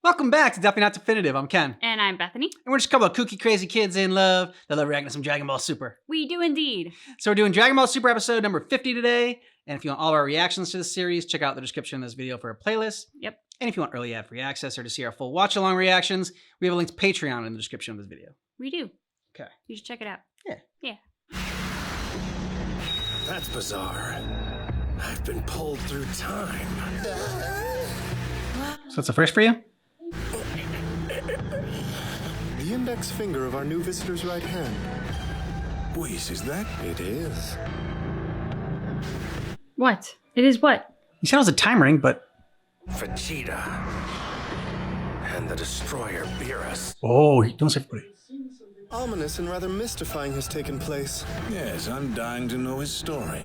Welcome back to Definitely Not Definitive. I'm Ken. And I'm Bethany. And we're just a couple of kooky, crazy kids in love that love reacting to some Dragon Ball Super. We do indeed. So we're doing Dragon Ball Super episode number 50 today. And if you want all of our reactions to this series, check out the description of this video for a playlist. Yep. And if you want early ad-free access or to see our full watch-along reactions, we have a link to Patreon in the description of this video. We do. Okay. You should check it out. Yeah. Yeah. That's bizarre. I've been pulled through time. So that's a first for you? The index finger of our new visitor's right hand. Whis, is that? It is. What? It is what? You said it was a time ring, but... Vegeta. And the Destroyer Beerus. Oh, don't say everybody. Ominous and rather mystifying has taken place. Yes, I'm dying to know his story.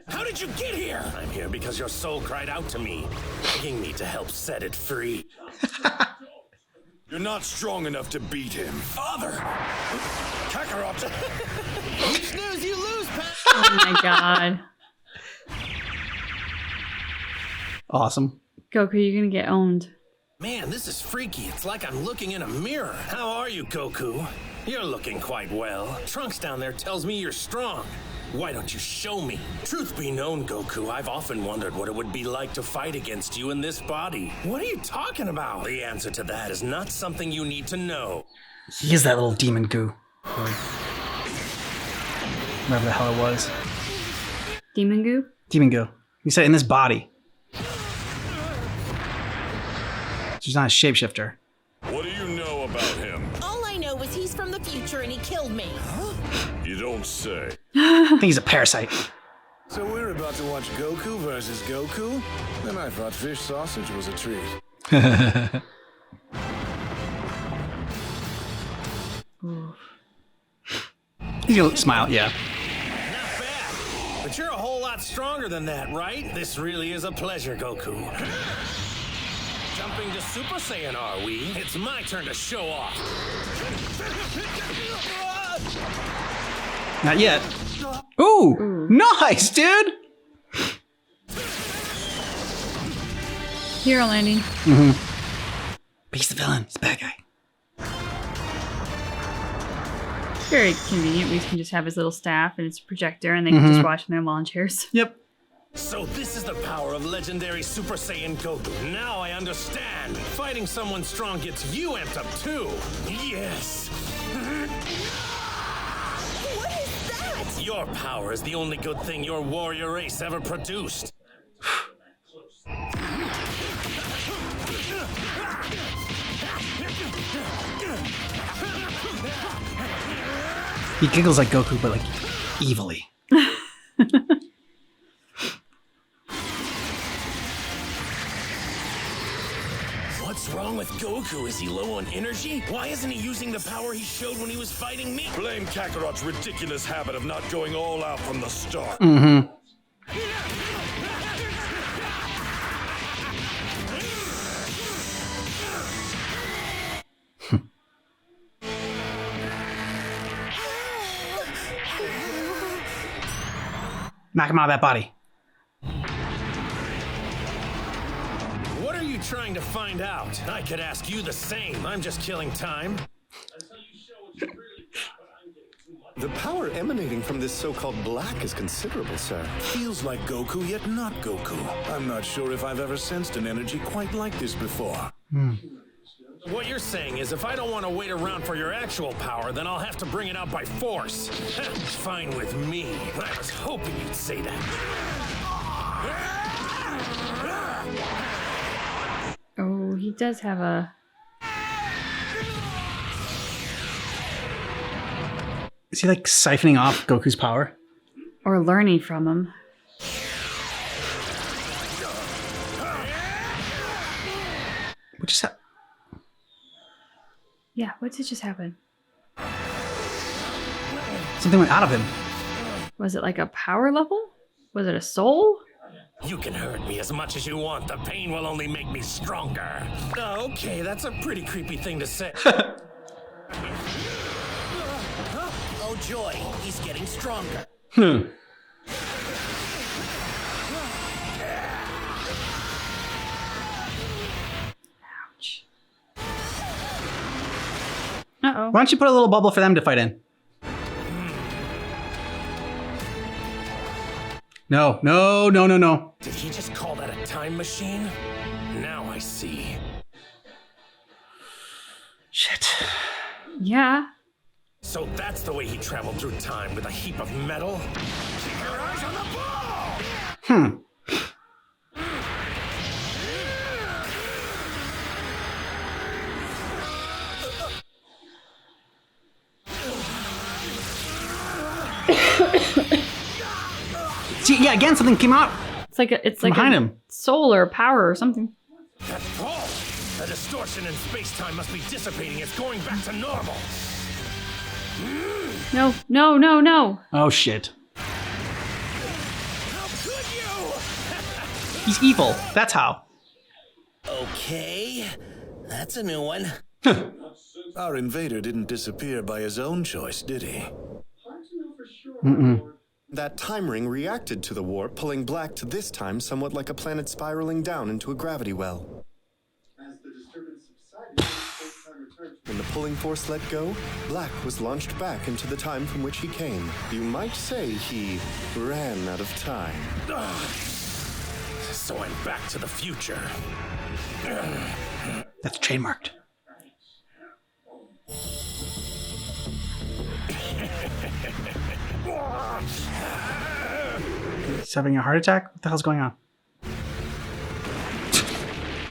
How did you get here? I'm here because your soul cried out to me, begging me to help set it free. You're not strong enough to beat him. Father! Kakarot! You snooze, you lose, Pat! Oh my god. Awesome. Goku, you're gonna get owned. Man, this is freaky. It's like I'm looking in a mirror. How are you, Goku? You're looking quite well. Trunks down there tells me you're strong. Why don't you show me? Truth be known, Goku, I've often wondered what it would be like to fight against you in this body. What are you talking about? The answer to that is not something you need to know. He is that little demon goo. Whatever the hell it was. Demon goo? Demon goo. He said in this body. She's not a shapeshifter. What do you know about him? All I know is he's from the future and he killed me. You don't say. I think he's a parasite. So we're about to watch Goku versus Goku? Then I thought fish sausage was a treat. He's gonna smile, yeah. Not bad. But you're a whole lot stronger than that, right? This really is a pleasure, Goku. Jumping to Super Saiyan, are we? It's my turn to show off. Not yet. Ooh, nice, dude. Hero landing. But he's the villain. He's the bad guy. Very convenient. We can just have his little staff and its projector and they can just watch in their lawn chairs. Yep. So this is the power of legendary Super Saiyan Goku. Now I understand. Fighting someone strong gets you amped up too. Yes. What is that? Your power is the only good thing your warrior race ever produced. He giggles like Goku, but like evilly. What's wrong with Goku? Is he low on energy? Why isn't he using the power he showed when he was fighting me? Blame Kakarot's ridiculous habit of not going all out from the start. Knock him out of that body. What are you trying to find out? I could ask you the same. I'm just killing time. The power emanating from this so-called black is considerable, sir. Feels like Goku, yet not Goku. I'm not sure if I've ever sensed an energy quite like this before. What you're saying is if I don't want to wait around for your actual power, then I'll have to bring it out by force. Fine with me. I was hoping you'd say that. Oh, he does have a... Is he like siphoning off Goku's power? Or learning from him. What just happened? Yeah, what did just happen? Something went out of him. Was it like a power level? Was it a soul? You can hurt me as much as you want. The pain will only make me stronger. Okay, that's a pretty creepy thing to say. Oh joy, he's getting stronger. Ouch. Uh-oh. Why don't you put a little bubble for them to fight in? No, no, no, no, no. Did he just call that a time machine? Now I see. Shit. Yeah. So that's the way he traveled through time, with a heap of metal? Keep your eyes on the ball! Hmm. See, yeah, again, something came out. It's like behind a him. solar power or something. That ball! The distortion in space-time must be dissipating. It's going back to normal. No, no, no, no. Oh, shit. How could you? He's evil. That's how. Okay, that's a new one. Our invader didn't disappear by his own choice, did he? That time ring reacted to the warp, pulling Black to this time somewhat like a planet spiraling down into a gravity well. As the disturbance subsided, space-time returned. When the pulling force let go, Black was launched back into the time from which he came. You might say he ran out of time. So I'm back to the future. That's trademarked. He's having a heart attack? What the hell's going on?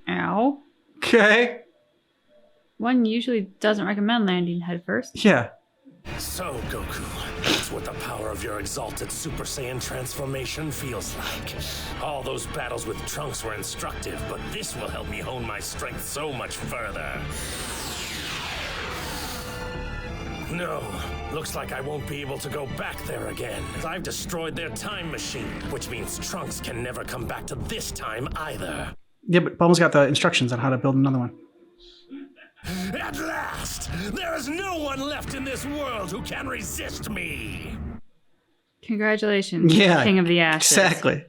Ow. Okay. One usually doesn't recommend landing head first. Yeah. So, Goku, that's what the power of your exalted Super Saiyan transformation feels like. All those battles with Trunks were instructive, but this will help me hone my strength so much further. No, looks like I won't be able to go back there again. I've destroyed their time machine, which means Trunks can never come back to this time either. Yeah, but Bulma's got the instructions on how to build another one. At last! There is no one left in this world who can resist me! Congratulations, Yeah. King of the Ashes. Exactly.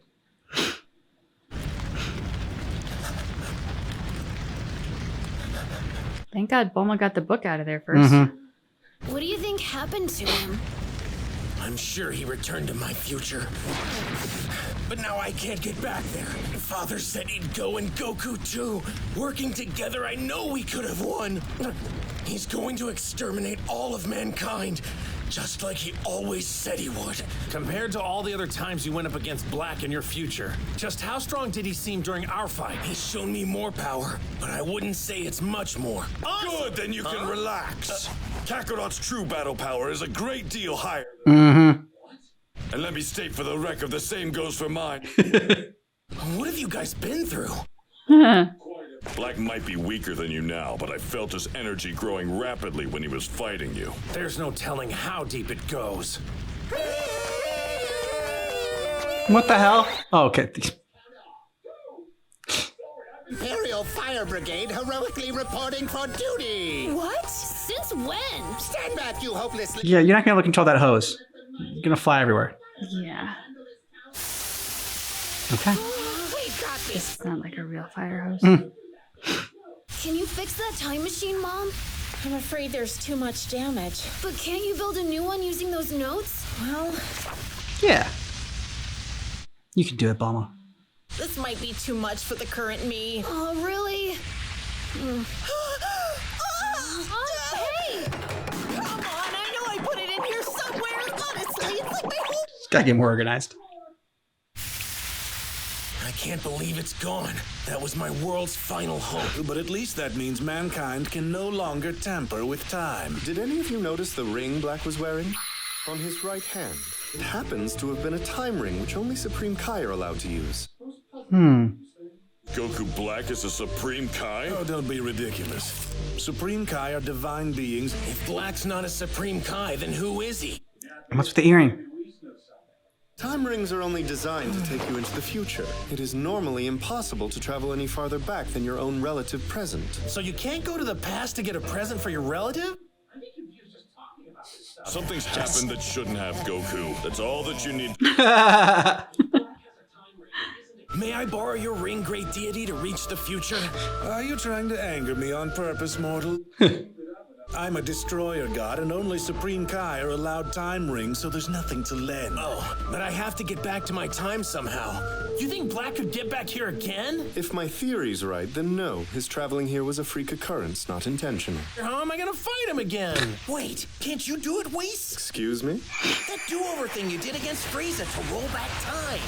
Thank God Bulma got the book out of there first. What do you think happened to him? I'm sure he returned to my future. But now I can't get back there. Father said he'd go and Goku too. Working together, I know we could have won. He's going to exterminate all of mankind, just like he always said he would. Compared to all the other times you went up against Black in your future, just how strong did he seem during our fight? He's shown me more power, but I wouldn't say it's much more. Good, then you can relax. Kakarot's true battle power is a great deal higher. And let me state for the record, the same goes for mine. What have you guys been through? Black might be weaker than you now, but I felt his energy growing rapidly when he was fighting you. There's no telling how deep it goes. What the hell? Oh, okay. Imperial Fire Brigade heroically reporting for duty. What? Since when? Stand back, you hopelessly. Yeah, you're not gonna be able to control that hose. You're gonna fly everywhere. Yeah. Okay. We got this. This is not like a real fire hose. Can you fix that time machine, Mom? I'm afraid there's too much damage. But can't you build a new one using those notes? Well, Yeah. You can do it, Bulma. this might be too much for the current me. Oh, really? Hey! Come on, I know I put it in here somewhere. Honestly, it's like my whole... Gotta get more organized. I can't believe it's gone. That was my world's final hope. But at least that means mankind can no longer tamper with time. Did any of you notice the ring Black was wearing? On his right hand. It happens to have been a time ring which only Supreme Kai are allowed to use. Goku Black is a Supreme Kai? Oh, don't be ridiculous. Supreme Kai are divine beings. If Black's not a Supreme Kai, then who is he? And what's with the earring? Time rings are only designed to take you into the future. It is normally impossible to travel any farther back than your own relative present. So you can't go to the past to get a present for your relative? Something's happened that shouldn't have, Goku. That's all that you need. May I borrow your ring, great deity, to reach the future? Are you trying to anger me on purpose, mortal? I'm a destroyer god, and only Supreme Kai are allowed time rings, so there's nothing to lend. Oh, but I have to get back to my time somehow. You think Black could get back here again? If my theory's right, then no. His traveling here was a freak occurrence, not intentional. How am I gonna fight him again? Wait, can't you do it, Whis? Excuse me? That do-over thing you did against Frieza to roll back time.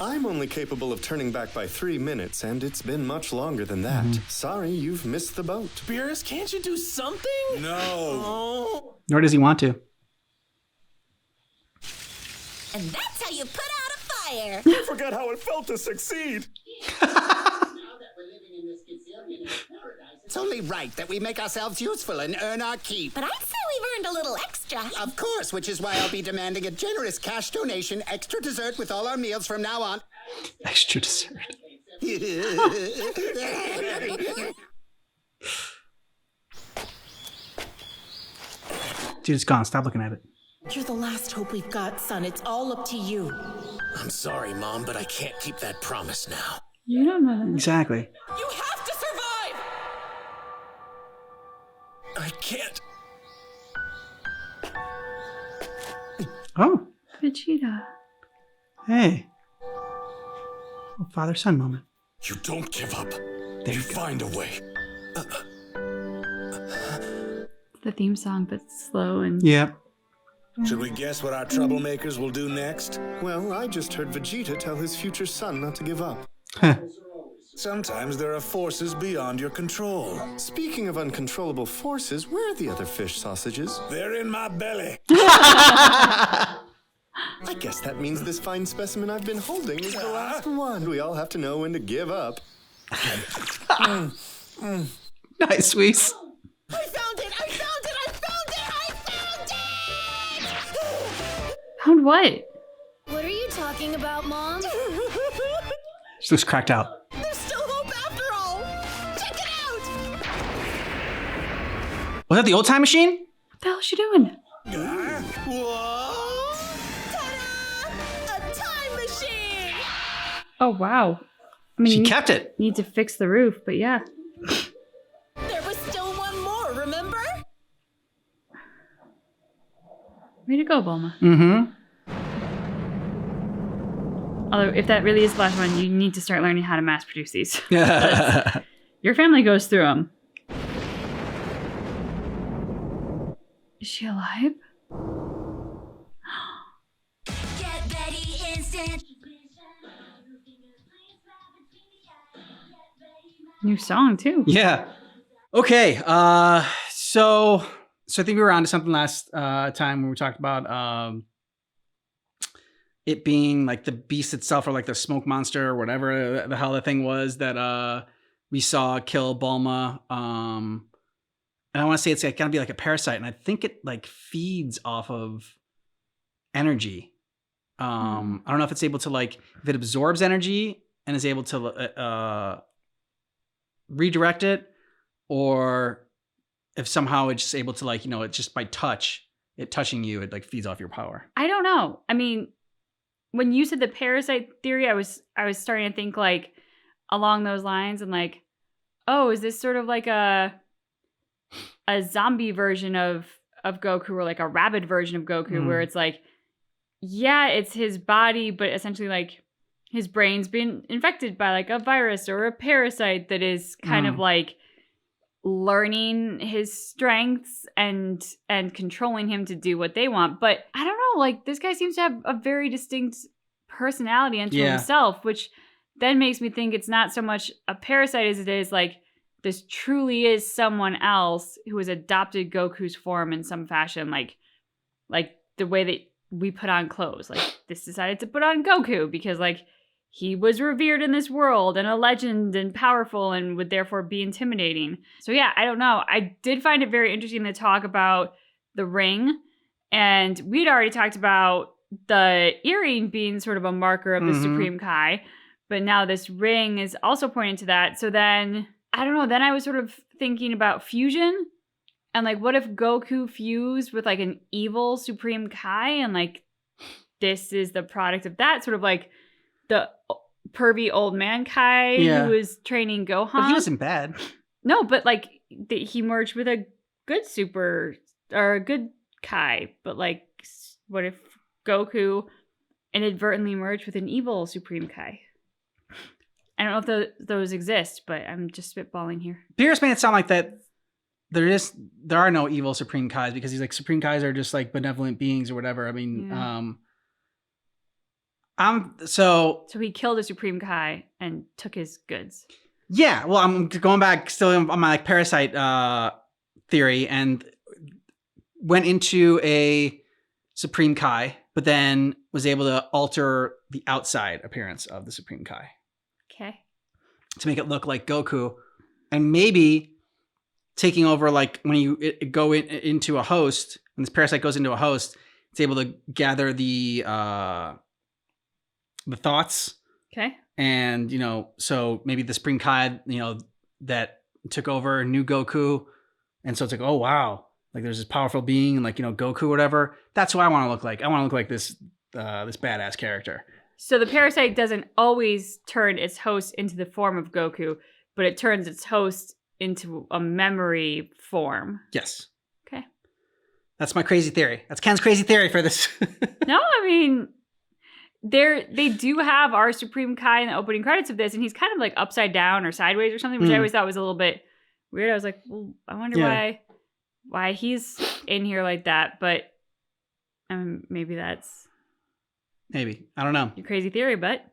I'm only capable of turning back by 3 minutes, and it's been much longer than that. Sorry, you've missed the boat. Beerus, can't you do something? No. Oh. Nor does he want to. And that's how you put out a fire. I forgot how it felt to succeed. It's only right that we make ourselves useful and earn our keep. But I'd say we've earned a little extra. Of course, which is why I'll be demanding a generous cash donation, extra dessert with all our meals from now on. Extra dessert. Dude, it's gone. Stop looking at it. You're the last hope we've got, son. It's all up to you. I'm sorry, Mom, but I can't keep that promise now. You don't know that. Exactly. You have to survive! I can't. Oh, Vegeta. hey. Father-son moment. You don't give up. There You you go. find a way. The theme song, but slow and Yep. Should we guess what our troublemakers will do next? Well, I just heard Vegeta tell his future son not to give up. Sometimes there are forces beyond your control. Speaking of uncontrollable forces, where are the other fish sausages? They're in my belly. I guess that means this fine specimen I've been holding is the last one. We all have to know when to give up. Nice, Whis. I found it! I found it! I found it! I found it! found what? What are you talking about, Mom? She looks cracked out. There's still hope after all! Check it out! Was that the old time machine? What the hell is she doing? Whoa! Ta-da! A time machine! Oh wow. I mean, She you kept it. need to fix the roof, but yeah. There was still one more, remember? Way to go, Bulma. Mm-hmm. Although, if that really is the last one, you need to start learning how to mass produce these. Yeah. Your family goes through them. Is she alive? Get ready instant. New song, too. Yeah. Okay. So I think we were on to something last time when we talked about it being like the beast itself, or like the smoke monster, or whatever the hell the thing was that we saw kill Bulma. And I want to say it's like, gonna be like a parasite, and I think it like feeds off of energy. I don't know if it's able to like, if it absorbs energy and is able to redirect it, or if somehow it's just able to like, you know, it just by touching you, it like feeds off your power. I don't know. I mean, when you said the parasite theory, I was starting to think like along those lines, and like, oh, is this sort of like a zombie version of Goku, or like a rabid version of Goku, where it's like, yeah, it's his body, but essentially like his brain's been infected by like a virus or a parasite that is kind of like learning his strengths and controlling him to do what they want. But I don't know, like this guy seems to have a very distinct personality unto himself, which then makes me think it's not so much a parasite as it is like this truly is someone else who has adopted Goku's form in some fashion, like the way that we put on clothes. Like this decided to put on Goku because like he was revered in this world and a legend and powerful and would therefore be intimidating. So yeah, I don't know. I did find it very interesting to talk about the ring. And we'd already talked about the earring being sort of a marker of the Supreme Kai. But now this ring is also pointing to that. So then, I don't know. Then I was sort of thinking about fusion. And like, what if Goku fused with like an evil Supreme Kai? And like, this is the product of that. Sort of like the pervy old man Kai who was training Gohan. But he wasn't bad. No, but like he merged with a good super or a good Kai, but like, what if Goku inadvertently merged with an evil Supreme Kai? I don't know if those exist, but I'm just spitballing here. Beerus made it sound like that there are no evil Supreme Kais because he's like Supreme Kais are just like benevolent beings or whatever. I mean, so he killed a Supreme Kai and took his goods. Yeah, well, I'm going back still on my like parasite theory and went into a Supreme Kai, but then was able to alter the outside appearance of the Supreme Kai. Okay. To make it look like Goku, and maybe taking over like when you go into a host, when this parasite goes into a host, it's able to gather the thoughts. Okay. And, so maybe the Supreme Kai, that took over knew Goku. And so it's like, oh, wow. Like there's this powerful being and like, Goku, whatever. That's who I want to look like. I want to look like this badass character. So the parasite doesn't always turn its host into the form of Goku, but it turns its host into a memory form. Yes. Okay. That's my crazy theory. That's Ken's crazy theory for this. No, I mean, they do have our Supreme Kai in the opening credits of this, and he's kind of like upside down or sideways or something, which I always thought was a little bit weird. I was like, well, I wonder why he's in here like that, but maybe that's maybe. I don't know. Your crazy theory, but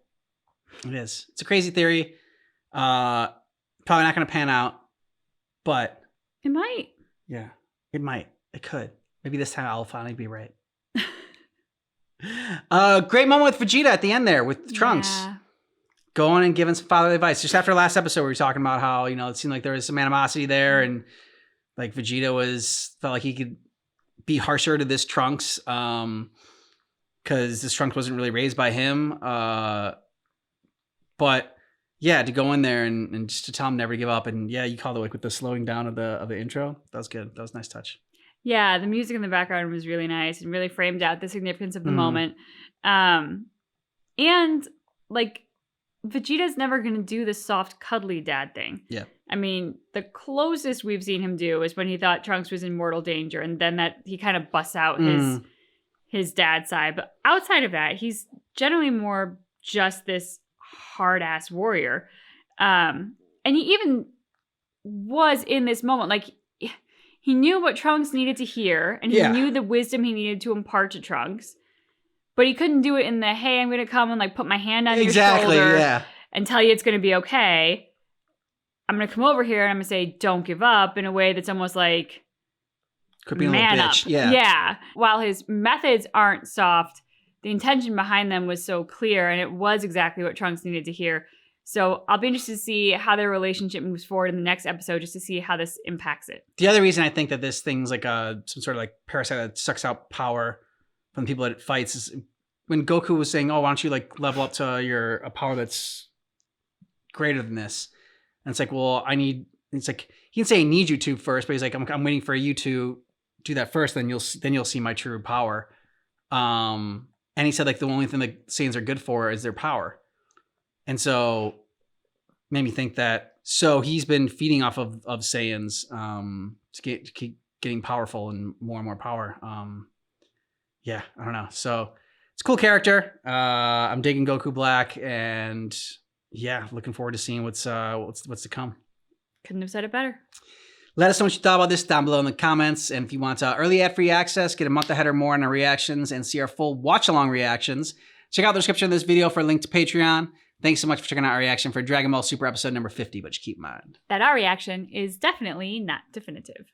it is. It's a crazy theory. Probably not going to pan out, but it might. Yeah, it might. It could. Maybe this time I'll finally be right. Great moment with Vegeta at the end there with Trunks going and giving some fatherly advice. Just after last episode, we were talking about how, it seemed like there was some animosity there and like Vegeta felt like he could be harsher to this Trunks because this Trunks wasn't really raised by him. But yeah, to go in there and just to tell him never to give up. And yeah, you called it like with the slowing down of the intro. That was good. That was a nice touch. Yeah, the music in the background was really nice and really framed out the significance of the moment. And like Vegeta's never going to do the soft, cuddly dad thing. Yeah. I mean, the closest we've seen him do is when he thought Trunks was in mortal danger, and then that he kind of busts out his dad side. But outside of that, he's generally more just this hard-ass warrior. And he even was in this moment, like, he knew what Trunks needed to hear, and he knew the wisdom he needed to impart to Trunks. But he couldn't do it in the, hey, I'm going to come and like put my hand on your shoulder and tell you it's going to be okay. I'm going to come over here and I'm going to say, don't give up, in a way that's almost like, could be man a up. bitch. Yeah. Yeah. While his methods aren't soft, the intention behind them was so clear, and it was exactly what Trunks needed to hear. So I'll be interested to see how their relationship moves forward in the next episode, just to see how this impacts it. The other reason I think that this thing's like some sort of like parasite that sucks out power from the people that it fights is when Goku was saying, oh, why don't you like level up to a power that's greater than this? And it's like, well, it's like, he can say I need you to first, but he's like, I'm waiting for you to do that first. Then you'll see my true power. And he said like the only thing that Saiyans are good for is their power. And so made me think that, so he's been feeding off of Saiyans to keep getting powerful and more power. Yeah, I don't know. So it's a cool character. I'm digging Goku Black, and yeah, looking forward to seeing what's to come. Couldn't have said it better. Let us know what you thought about this down below in the comments. And if you want early ad-free access, get a month ahead or more on our reactions, and see our full watch-along reactions, check out the description of this video for a link to Patreon. Thanks so much for checking out our reaction for Dragon Ball Super episode number 50, but just keep in mind that our reaction is definitely not definitive.